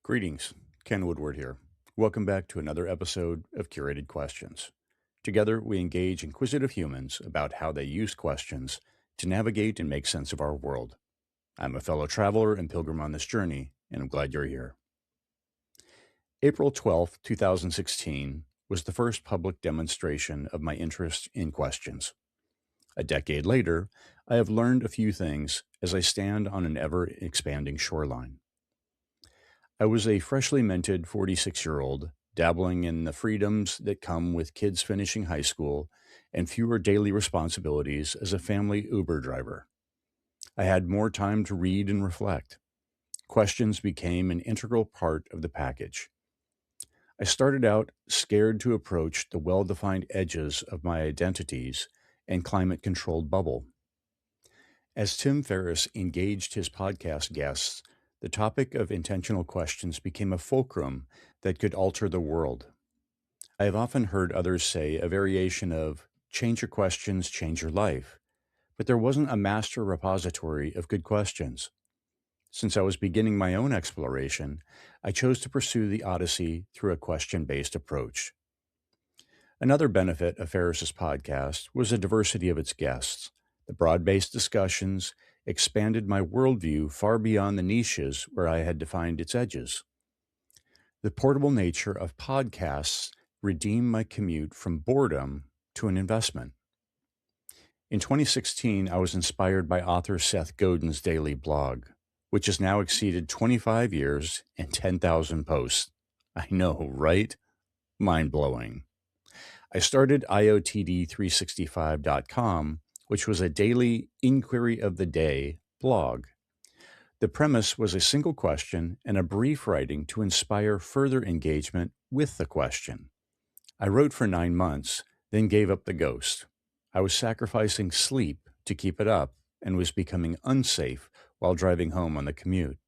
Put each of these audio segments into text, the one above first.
Greetings, Ken Woodward here. Welcome back to another episode of Curated Questions. Together, we engage inquisitive humans about how they use questions to navigate and make sense of our world. I'm a fellow traveler and pilgrim on this journey, and I'm glad you're here. April 12th, 2016 was the first public demonstration of my interest in questions. A decade later, I have learned a few things as I stand on an ever-expanding shoreline. I was a freshly minted 46-year-old, dabbling in the freedoms that come with kids finishing high school and fewer daily responsibilities as a family Uber driver. I had more time to read and reflect. Questions became an integral part of the package. I started out scared to approach the well-defined edges of my identities and climate-controlled bubble. As Tim Ferriss engaged his podcast guests, the topic of intentional questions became a fulcrum that could alter the world. I have often heard others say a variation of change your questions, change your life, but there wasn't a master repository of good questions. Since I was beginning my own exploration, I chose to pursue the Odyssey through a question-based approach. Another benefit of Ferriss's podcast was the diversity of its guests. The broad-based discussions expanded my worldview far beyond the niches where I had defined its edges. The portable nature of podcasts redeemed my commute from boredom to an investment. In 2016, I was inspired by author Seth Godin's daily blog, which has now exceeded 25 years and 10,000 posts. I know, right? Mind-blowing. I started IOTD365.com, which was a daily inquiry of the day blog. The premise was a single question and a brief writing to inspire further engagement with the question. I wrote for 9 months, then gave up the ghost. I was sacrificing sleep to keep it up and was becoming unsafe while driving home on the commute.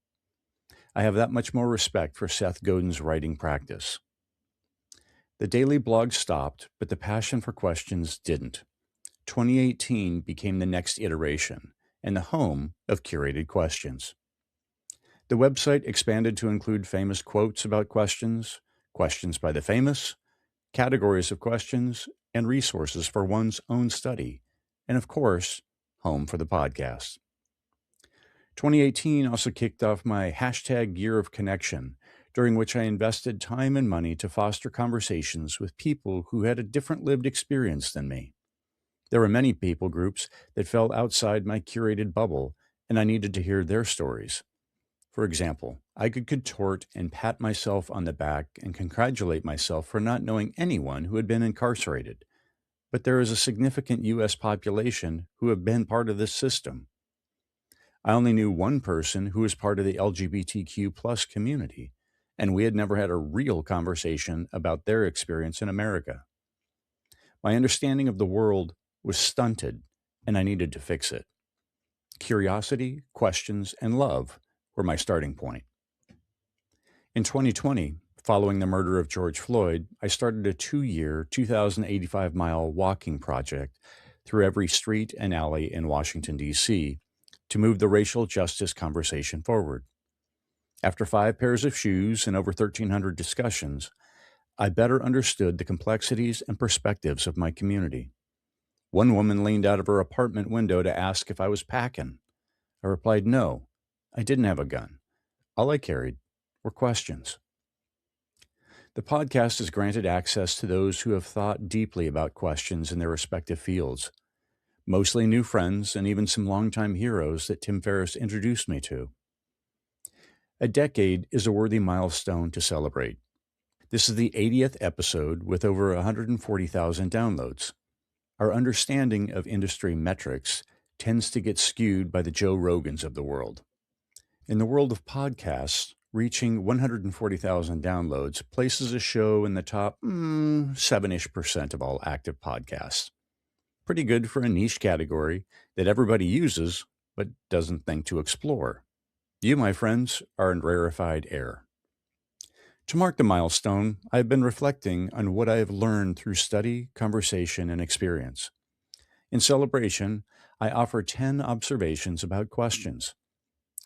I have that much more respect for Seth Godin's writing practice. The daily blog stopped, but the passion for questions didn't. 2018 became the next iteration and the home of Curated Questions. The website expanded to include famous quotes about questions, questions by the famous, categories of questions, and resources for one's own study, and of course, home for the podcast. 2018 also kicked off my #year of connection, during which I invested time and money to foster conversations with people who had a different lived experience than me. There were many people groups that fell outside my curated bubble, and I needed to hear their stories. For example, I could contort and pat myself on the back and congratulate myself for not knowing anyone who had been incarcerated. But there is a significant U.S. population who have been part of this system. I only knew one person who was part of the LGBTQ plus community, and we had never had a real conversation about their experience in America. My understanding of the world was stunted, and I needed to fix it. Curiosity, questions, and love were my starting point. In 2020, following the murder of George Floyd, I started a 2-year, 2,085-mile walking project through every street and alley in Washington, D.C. to move the racial justice conversation forward. After 5 pairs of shoes and over 1,300 discussions, I better understood the complexities and perspectives of my community. One woman leaned out of her apartment window to ask if I was packing. I replied, no, I didn't have a gun. All I carried were questions. The podcast has granted access to those who have thought deeply about questions in their respective fields, mostly new friends and even some longtime heroes that Tim Ferriss introduced me to. A decade is a worthy milestone to celebrate. This is the 80th episode with over 140,000 downloads. Our understanding of industry metrics tends to get skewed by the Joe Rogans of the world. In the world of podcasts, reaching 140,000 downloads places a show in the top 7-ish% of all active podcasts. Pretty good for a niche category that everybody uses but doesn't think to explore. You, my friends, are in rarefied air. To mark the milestone, I have been reflecting on what I have learned through study, conversation, and experience. In celebration, I offer 10 observations about questions.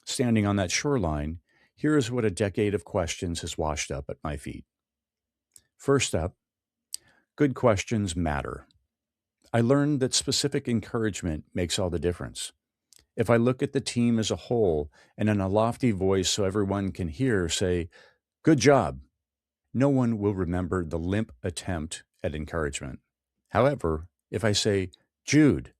Standing on that shoreline, Here is what a decade of questions has washed up at my feet. First up, good questions matter. I learned that specific encouragement makes all the difference. If I look at the team as a whole and in a lofty voice so everyone can hear say, "Good job," no one will remember the limp attempt at encouragement. However, if I say, "Jude,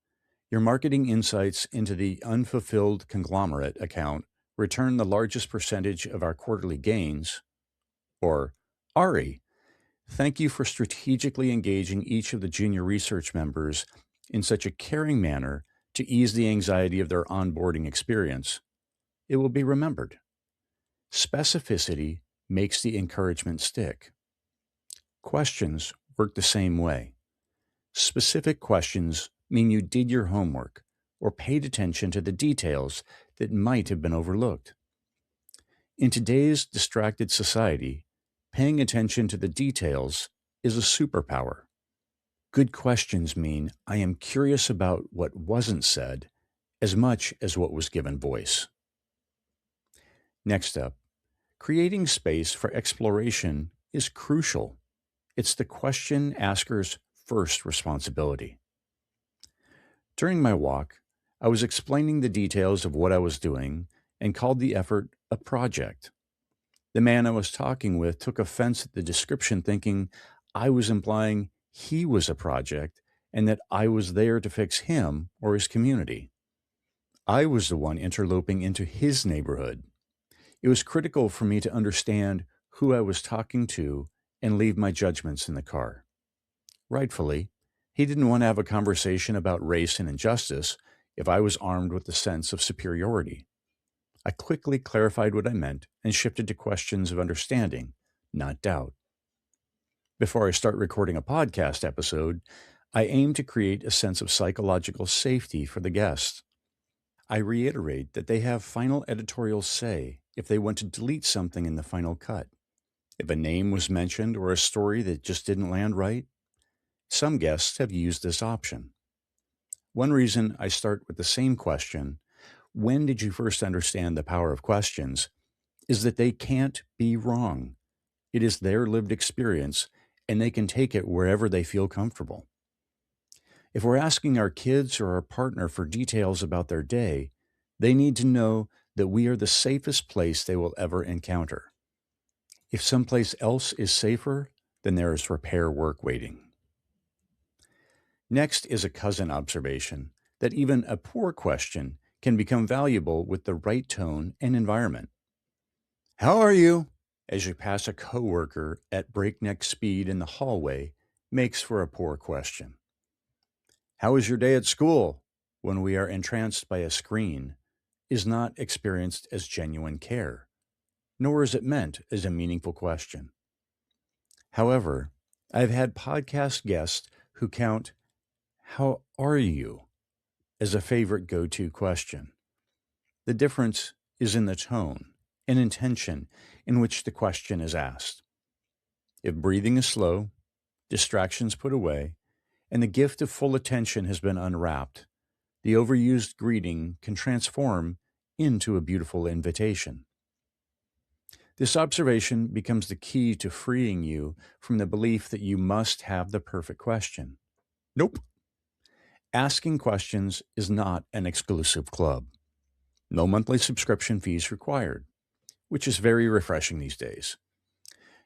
your marketing insights into the unfulfilled conglomerate account return the largest percentage of our quarterly gains," or "Ari, thank you for strategically engaging each of the junior research members in such a caring manner to ease the anxiety of their onboarding experience," it will be remembered. Specificity makes the encouragement stick. Questions work the same way. Specific questions mean you did your homework or paid attention to the details that might have been overlooked. In today's distracted society, paying attention to the details is a superpower. Good questions mean I am curious about what wasn't said as much as what was given voice. Next up, creating space for exploration is crucial. It's the question asker's first responsibility. During my walk, I was explaining the details of what I was doing and called the effort a project. The man I was talking with took offense at the description, thinking I was implying he was a project and that I was there to fix him or his community. I was the one interloping into his neighborhood. It was critical for me to understand who I was talking to and leave my judgments in the car. Rightfully, he didn't want to have a conversation about race and injustice if I was armed with the sense of superiority. I quickly clarified what I meant and shifted to questions of understanding, not doubt. Before I start recording a podcast episode, I aim to create a sense of psychological safety for the guests. I reiterate that they have final editorial say if they want to delete something in the final cut. If a name was mentioned or a story that just didn't land right, some guests have used this option. One reason I start with the same question, "When did you first understand the power of questions?" is that they can't be wrong. It is their lived experience, and they can take it wherever they feel comfortable. If we're asking our kids or our partner for details about their day, they need to know that we are the safest place they will ever encounter. If someplace else is safer, then there is repair work waiting. Next is a cousin observation that even a poor question can become valuable with the right tone and environment. "How are you?" as you pass a coworker at breakneck speed in the hallway makes for a poor question. "How was your day at school?" when we are entranced by a screen is not experienced as genuine care, nor is it meant as a meaningful question. However, I've had podcast guests who count "How are you?" as a favorite go-to question. The difference is in the tone and intention in which the question is asked. If breathing is slow, distractions put away, and the gift of full attention has been unwrapped, the overused greeting can transform into a beautiful invitation. This observation becomes the key to freeing you from the belief that you must have the perfect question. Nope. Asking questions is not an exclusive club. No monthly subscription fees required, which is very refreshing these days.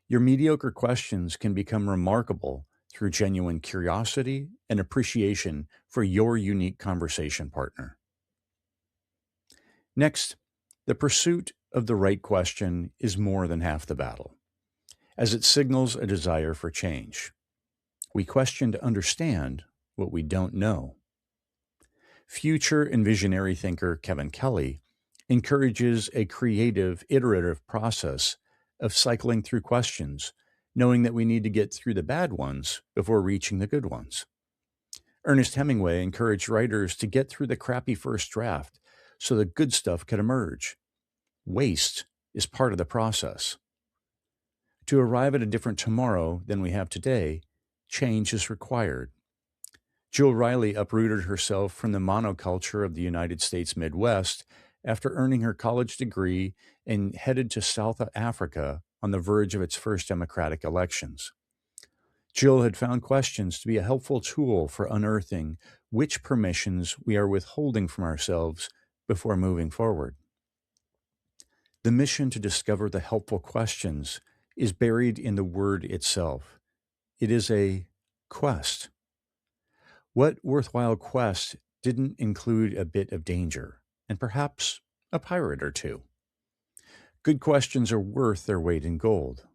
Your mediocre questions can become remarkable through genuine curiosity and appreciation for your unique conversation partner. Next, the pursuit of the right question is more than half the battle, as it signals a desire for change. We question to understand what we don't know. Future and visionary thinker Kevin Kelly encourages a creative, iterative process of cycling through questions, knowing that we need to get through the bad ones before reaching the good ones. Ernest Hemingway encouraged writers to get through the crappy first draft so the good stuff could emerge. Waste is part of the process. To arrive at a different tomorrow than we have today, change is required. Jill Riley uprooted herself from the monoculture of the United States Midwest after earning her college degree and headed to South Africa on the verge of its first democratic elections. Jill had found questions to be a helpful tool for unearthing which permissions we are withholding from ourselves before moving forward. The mission to discover the helpful questions is buried in the word itself. It is a quest. What worthwhile quest didn't include a bit of danger, and perhaps a pirate or two? Good questions are worth their weight in gold.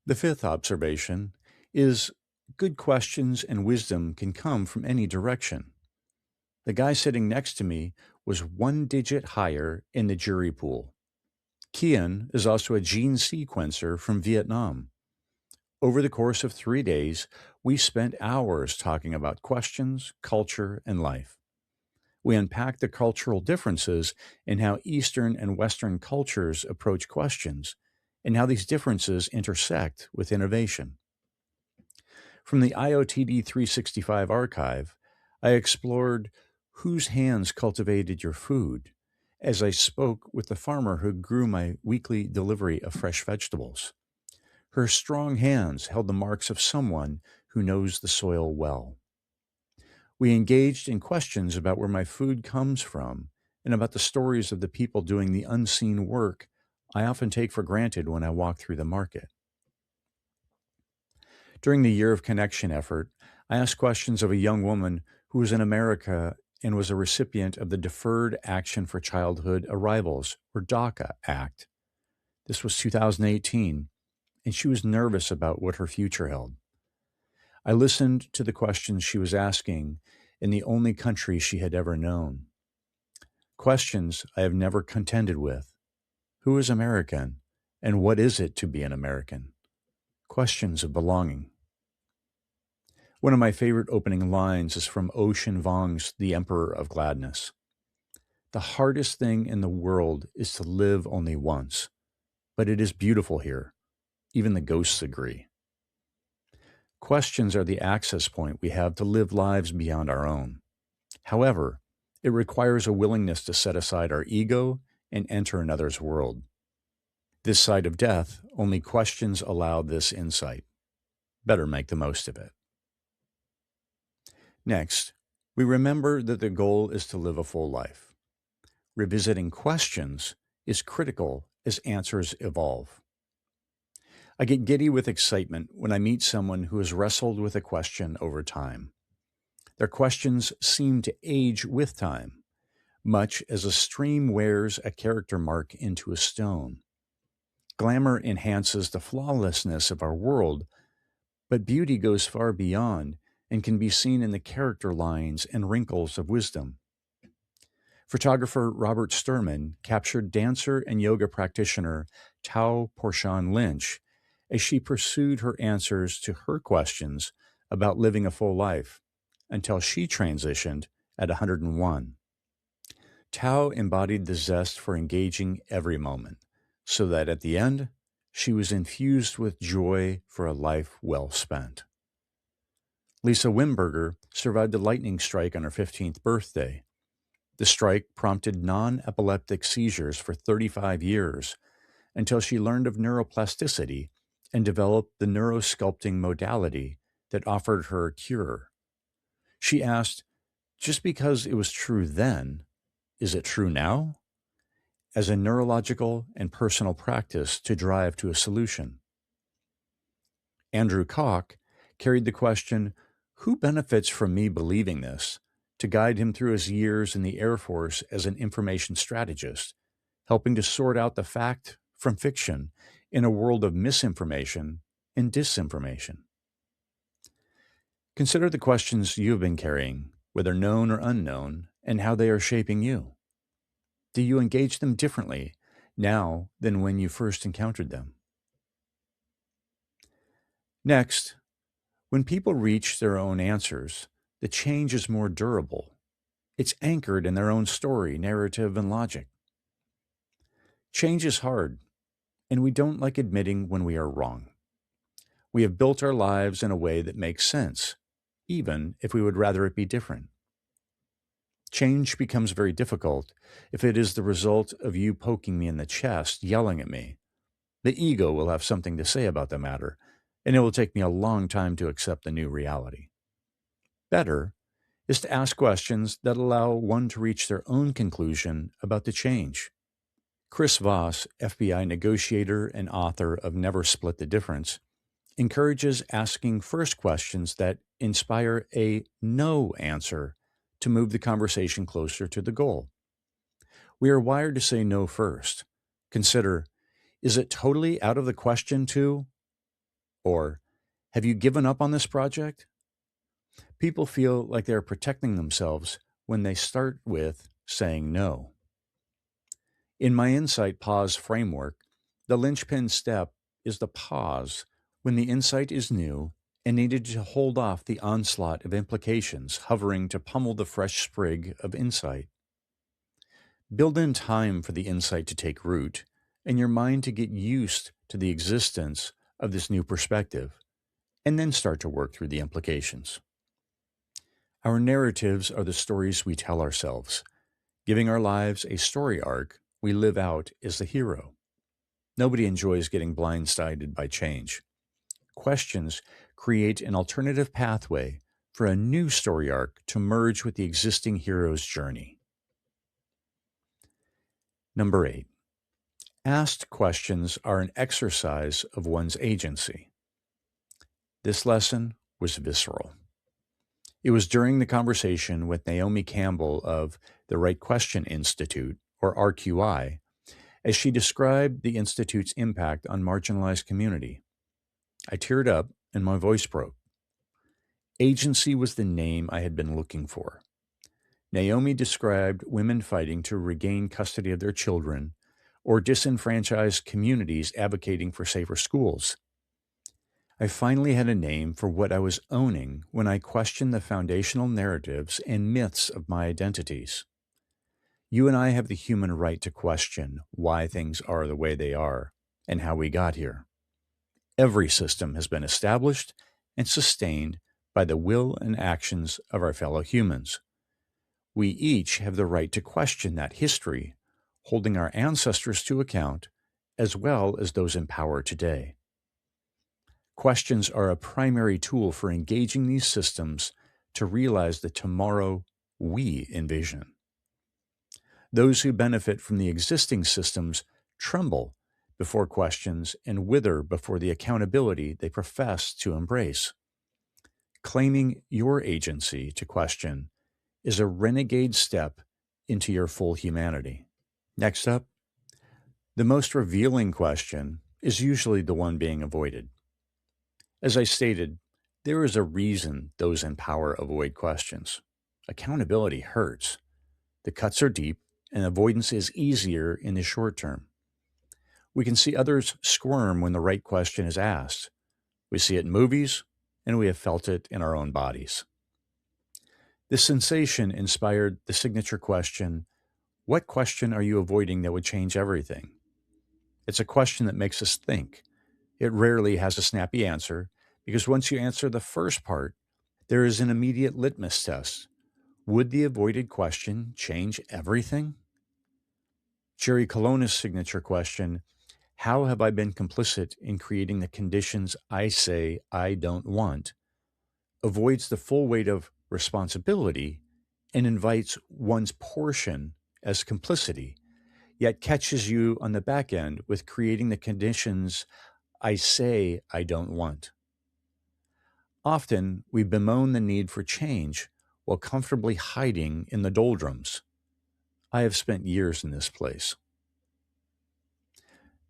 The fifth observation is good questions and wisdom can come from any direction. The guy sitting next to me was one digit higher in the jury pool. Kian is also a gene sequencer from Vietnam. Over the course of 3 days, we spent hours talking about questions, culture, and life. We unpacked the cultural differences in how Eastern and Western cultures approach questions and how these differences intersect with innovation. From the IOTD 365 archive, I explored whose hands cultivated your food as I spoke with the farmer who grew my weekly delivery of fresh vegetables. Her strong hands held the marks of someone who knows the soil well. We engaged in questions about where my food comes from and about the stories of the people doing the unseen work I often take for granted when I walk through the market. During the Year of Connection effort, I asked questions of a young woman who was in America and was a recipient of the Deferred Action for Childhood Arrivals, or DACA Act. This was 2018, and she was nervous about what her future held. I listened to the questions she was asking in the only country she had ever known. Questions I have never contended with. Who is American, and what is it to be an American? Questions of belonging. One of my favorite opening lines is from Ocean Vuong's The Emperor of Gladness. The hardest thing in the world is to live only once, but it is beautiful here. Even the ghosts agree. Questions are the access point we have to live lives beyond our own. However, it requires a willingness to set aside our ego and enter another's world. This side of death, only questions allow this insight. Better make the most of it. Next, we remember that the goal is to live a full life. Revisiting questions is critical as answers evolve. I get giddy with excitement when I meet someone who has wrestled with a question over time. Their questions seem to age with time, much as a stream wears a character mark into a stone. Glamour enhances the flawlessness of our world, but beauty goes far beyond and can be seen in the character lines and wrinkles of wisdom. Photographer Robert Sturman captured dancer and yoga practitioner Tao Porchon Lynch as she pursued her answers to her questions about living a full life until she transitioned at 101. Tao embodied the zest for engaging every moment, so that at the end, she was infused with joy for a life well spent. Lisa Wimberger survived a lightning strike on her 15th birthday. The strike prompted non-epileptic seizures for 35 years until she learned of neuroplasticity and developed the neurosculpting modality that offered her a cure. She asked, just because it was true then, is it true now? As a neurological and personal practice to drive to a solution. Andrew Koch carried the question, who benefits from me believing this, to guide him through his years in the Air Force as an information strategist, helping to sort out the fact from fiction in a world of misinformation and disinformation. Consider the questions you have been carrying, whether known or unknown, and how they are shaping you. Do you engage them differently now than when you first encountered them? Next, when people reach their own answers, the change is more durable. It's anchored in their own story, narrative, and logic. Change is hard, and we don't like admitting when we are wrong. We have built our lives in a way that makes sense, even if we would rather it be different. Change becomes very difficult if it is the result of you poking me in the chest, yelling at me. The ego will have something to say about the matter, and it will take me a long time to accept the new reality. Better is to ask questions that allow one to reach their own conclusion about the change. Chris Voss, FBI negotiator and author of Never Split the Difference, encourages asking first questions that inspire a no answer to move the conversation closer to the goal. We are wired to say no first. Consider, is it totally out of the question to? Or, have you given up on this project? People feel like they're protecting themselves when they start with saying no. In my insight pause framework, the linchpin step is the pause when the insight is new and needed to hold off the onslaught of implications hovering to pummel the fresh sprig of insight. Build in time for the insight to take root and your mind to get used to the existence of this new perspective, and then start to work through the implications. Our narratives are the stories we tell ourselves, giving our lives a story arc we live out as the hero. Nobody enjoys getting blindsided by change. Questions create an alternative pathway for a new story arc to merge with the existing hero's journey. Number 8. Asked questions are an exercise of one's agency. This lesson was visceral. It was during the conversation with Naomi Campbell of the Right Question Institute, or RQI, as she described the Institute's impact on marginalized community. I teared up and my voice broke. Agency was the name I had been looking for. Naomi described women fighting to regain custody of their children, or disenfranchised communities advocating for safer schools. I finally had a name for what I was owning when I questioned the foundational narratives and myths of my identities. You and I have the human right to question why things are the way they are and how we got here. Every system has been established and sustained by the will and actions of our fellow humans. We each have the right to question that history, holding our ancestors to account, as well as those in power today. Questions are a primary tool for engaging these systems to realize the tomorrow we envision. Those who benefit from the existing systems tremble before questions and wither before the accountability they profess to embrace. Claiming your agency to question is a renegade step into your full humanity. Next up, the most revealing question is usually the one being avoided. As I stated, there is a reason those in power avoid questions. Accountability hurts. The cuts are deep, and avoidance is easier in the short term. We can see others squirm when the right question is asked. We see it in movies, and we have felt it in our own bodies. This sensation inspired the signature question, what question are you avoiding that would change everything? It's a question that makes us think. It rarely has a snappy answer, because once you answer the first part, there is an immediate litmus test. Would the avoided question change everything? Jerry Colonna's signature question, how have I been complicit in creating the conditions I say I don't want, avoids the full weight of responsibility and invites one's portion as complicity, yet catches you on the back end with creating the conditions I say I don't want. Often, we bemoan the need for change while comfortably hiding in the doldrums. I have spent years in this place.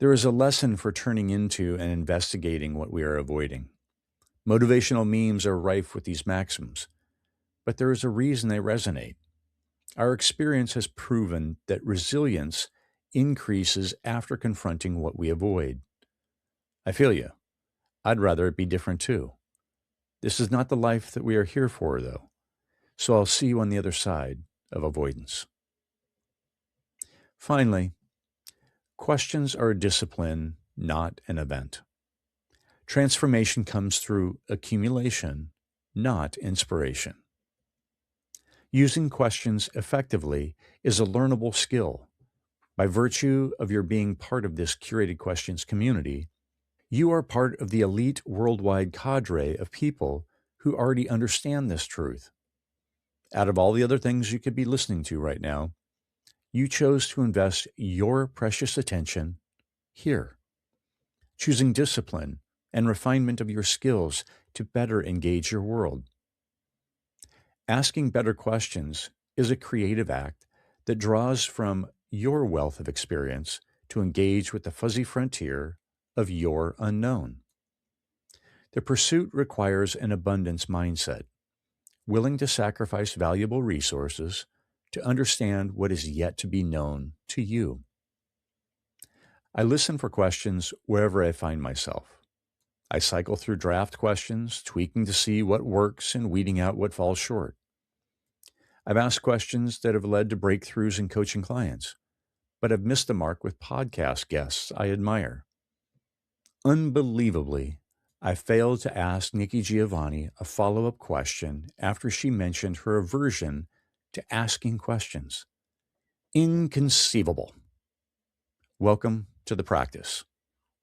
There is a lesson for turning into and investigating what we are avoiding. Motivational memes are rife with these maxims, but there is a reason they resonate. Our experience has proven that resilience increases after confronting what we avoid. I feel you. I'd rather it be different too. This is not the life that we are here for, though, so I'll see you on the other side of avoidance. Finally, questions are a discipline, not an event. Transformation comes through accumulation, not inspiration. Using questions effectively is a learnable skill. By virtue of your being part of this Curated Questions community, you are part of the elite worldwide cadre of people who already understand this truth. Out of all the other things you could be listening to right now, you chose to invest your precious attention here, choosing discipline and refinement of your skills to better engage your world. Asking better questions is a creative act that draws from your wealth of experience to engage with the fuzzy frontier of your unknown. The pursuit requires an abundance mindset, willing to sacrifice valuable resources to understand what is yet to be known to you. I listen for questions wherever I find myself. I cycle through draft questions, tweaking to see what works and weeding out what falls short. I've asked questions that have led to breakthroughs in coaching clients, but have missed the mark with podcast guests I admire. Unbelievably, I failed to ask Nikki Giovanni a follow-up question after she mentioned her aversion to asking questions. Inconceivable. Welcome to the practice.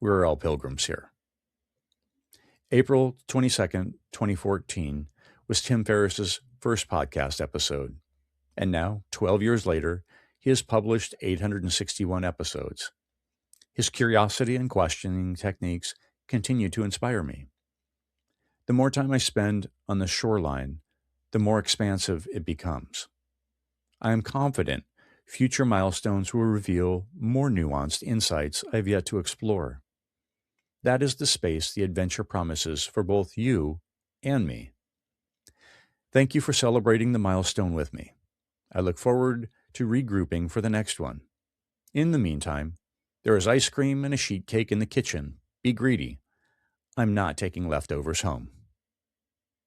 We're all pilgrims here. April 22nd, 2014 was Tim Ferriss's first podcast episode. And now, 12 years later, he has published 861 episodes. His curiosity and questioning techniques continue to inspire me. The more time I spend on the shoreline, the more expansive it becomes. I am confident future milestones will reveal more nuanced insights I have yet to explore. That is the space the adventure promises for both you and me. Thank you for celebrating the milestone with me. I look forward to regrouping for the next one. In the meantime, there is ice cream and a sheet cake in the kitchen. Be greedy. I'm not taking leftovers home.